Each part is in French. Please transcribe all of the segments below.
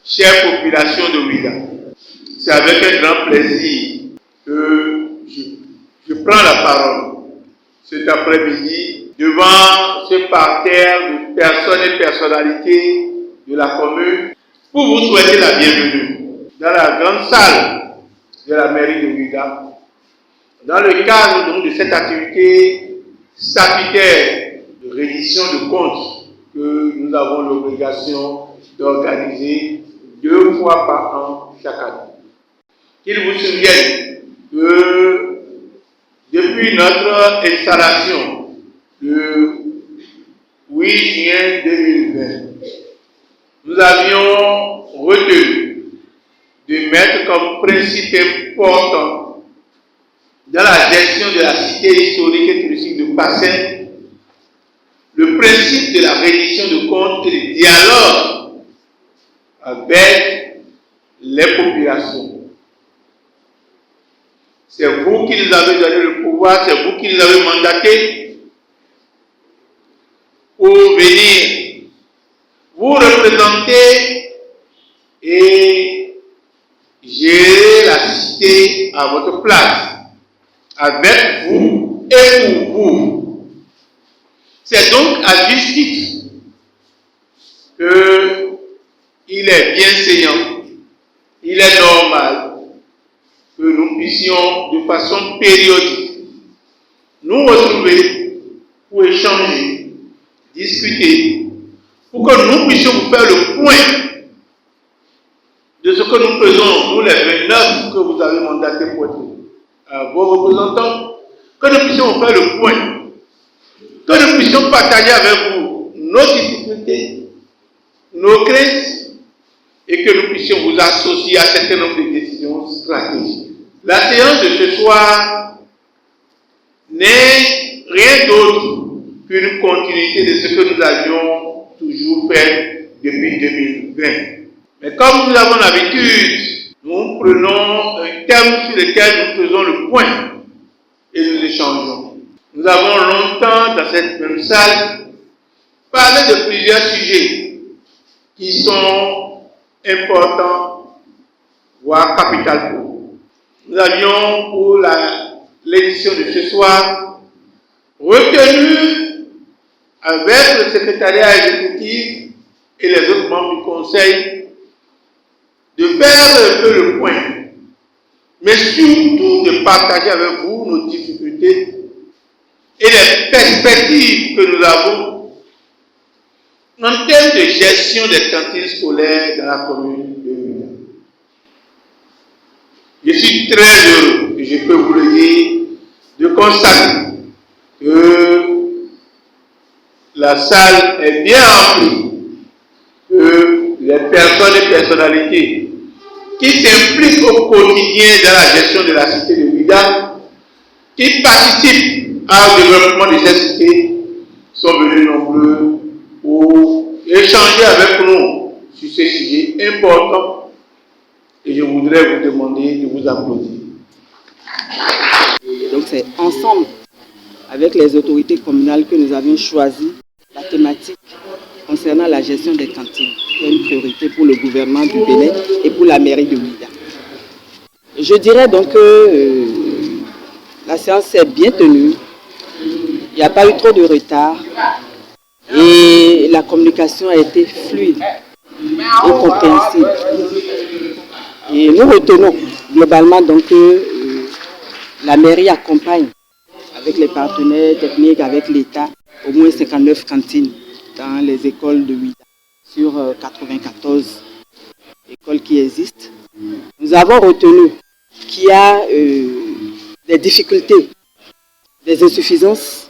Chère population de Ouidah, c'est avec un grand plaisir que je prends la parole cet après-midi devant ce parterre de personnes et personnalités de la commune pour vous souhaiter la bienvenue dans la grande salle de la mairie de Ouidah, dans le cadre donc, de cette activité statutaire de reddition de comptes que nous avons l'obligation d'organiser 2 fois par an chaque année. Qu'il vous souvienne que depuis notre installation le 8 juin 2020, nous avions retenu de mettre comme principe important dans la gestion de la cité historique et touristique de Passem le principe de la reddition de comptes et le dialogue avec les populations. C'est vous qui nous avez donné le pouvoir, c'est vous qui nous avez mandaté pour venir vous représenter et gérer la cité à votre place, avec vous et pour vous. C'est donc à juste titre qu'il est bienséant, il est normal que nous puissions de façon périodique nous retrouver pour échanger, discuter, pour que nous puissions vous faire le point de ce que nous faisons, nous les 29 que vous avez mandatés pour être vos représentants, que nous puissions vous faire le point, que nous puissions partager avec vous nos difficultés, nos craintes, et que nous puissions vous associer à un certain nombre de décisions stratégiques. La séance de ce soir n'est rien d'autre qu'une continuité de ce que nous avions toujours fait depuis 2020. Mais comme nous avons l'habitude, nous prenons un thème sur lequel nous faisons le point et nous échangeons. Nous avons longtemps dans cette même salle parlé de plusieurs sujets qui sont importants, voire capitaux. Nous avions pour l'édition de ce soir retenu avec le secrétariat exécutif et les autres membres du conseil de faire un peu le point, mais surtout de partager avec vous nos difficultés et les perspectives que nous avons en termes de gestion des cantines scolaires dans la commune de Ouidah. Je suis très heureux, et je peux vous le dire, de constater que la salle est bien remplie, que les personnes et personnalités qui s'impliquent au quotidien dans la gestion de la cité de Ouidah, qui participent au développement de cette cité, sont venus nombreux pour échanger avec nous sur ces sujets importants. Et je voudrais vous demander de vous applaudir. Donc c'est ensemble, avec les autorités communales, que nous avions choisi la thématique concernant la gestion des cantines, qui est une priorité pour le gouvernement du Bénin et pour la mairie de Ouidah. Je dirais donc que la séance s'est bien tenue, il n'y a pas eu trop de retard et la communication a été fluide et compréhensible. Et nous retenons globalement donc que la mairie accompagne avec les partenaires techniques, avec l'État, au moins 59 cantines dans les écoles de Ouidah sur 94 écoles qui existent. Nous avons retenu qu'il y a des difficultés, des insuffisances,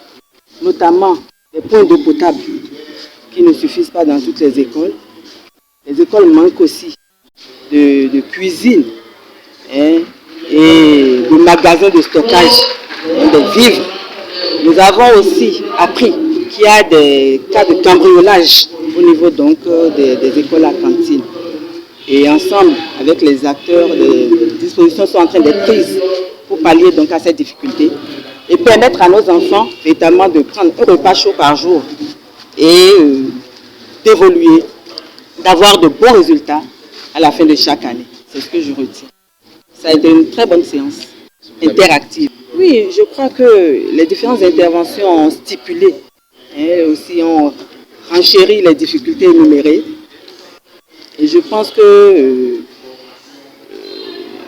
notamment des points d'eau potable qui ne suffisent pas dans toutes les écoles. Les écoles manquent aussi de cuisine et de magasins de stockage de vivres. Nous avons aussi appris qu'il y a des cas de cambriolage au niveau donc des écoles à cantine. Et ensemble, avec les acteurs, des dispositions sont en train d'être prises pour pallier donc à cette difficulté et permettre à nos enfants véritablement de prendre un repas chaud par jour et d'évoluer, d'avoir de bons résultats à la fin de chaque année. C'est ce que je retiens. Ça a été une très bonne séance interactive. Oui, je crois que les différentes interventions ont stipulé, aussi ont renchéri les difficultés énumérées. Et je pense que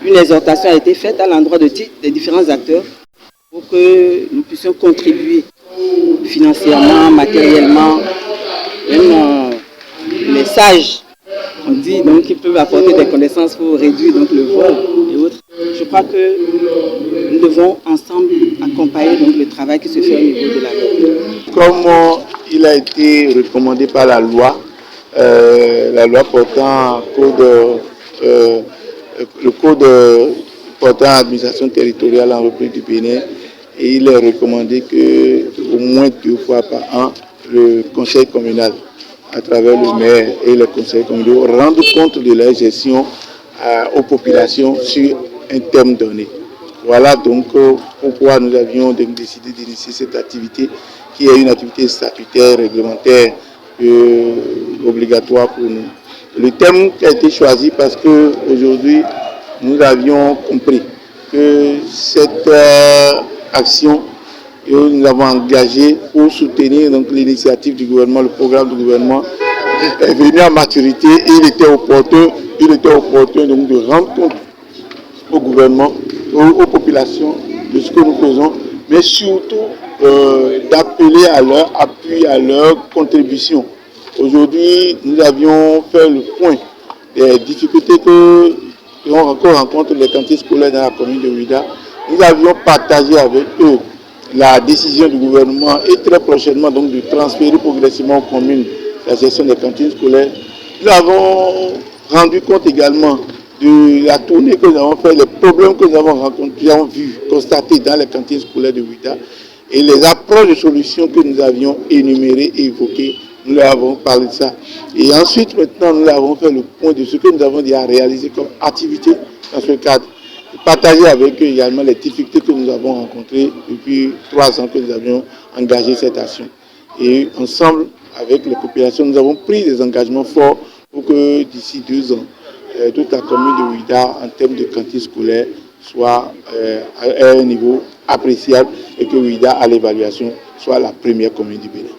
une exhortation a été faite à l'endroit des différents acteurs pour que nous puissions contribuer financièrement, matériellement, même les sages, on dit donc qu'ils peuvent apporter des connaissances pour réduire donc, le vol et autres. Je crois que nous devons ensemble accompagner donc, le travail qui se fait au niveau de la ville. Comme il a été recommandé par la loi portant le code portant administration territoriale en République du Bénin, et il est recommandé que au moins 2 fois par an, le conseil communal, à travers le maire et le conseil communal, rendent compte de leur gestion aux populations sur un thème donné. Voilà donc pourquoi nous avions décidé d'initier cette activité, qui est une activité statutaire, réglementaire, obligatoire pour nous. Le thème qui a été choisi parce qu'aujourd'hui, nous avions compris que cette action que nous avons engagée pour soutenir l'initiative du gouvernement, le programme du gouvernement, est venu à maturité et il était opportun donc de rendre compte au gouvernement, aux populations de ce que nous faisons, mais surtout d'appeler à leur appui, à leur contribution. Aujourd'hui, nous avions fait le point des difficultés que rencontrent les cantines scolaires dans la commune de Ouidah. Nous avions partagé avec eux la décision du gouvernement et très prochainement donc de transférer progressivement aux communes la gestion des cantines scolaires. Nous avons rendu compte également de la tournée que nous avons fait, les problèmes que nous avons rencontrés, nous avons vu, constatés dans les cantines scolaires de Ouidah et les approches de solutions que nous avions énumérées et évoquées. Nous leur avons parlé de ça. Et ensuite, maintenant, nous avons fait le point de ce que nous avons déjà réalisé comme activité dans ce cadre. Et partager avec eux également les difficultés que nous avons rencontrées depuis 3 ans que nous avions engagé cette action. Et ensemble, avec les populations, nous avons pris des engagements forts pour que d'ici 2 ans, toute la commune de Ouidah, en termes de cantine scolaire, soit à un niveau appréciable et que Ouidah, à l'évaluation, soit la première commune du Bénin.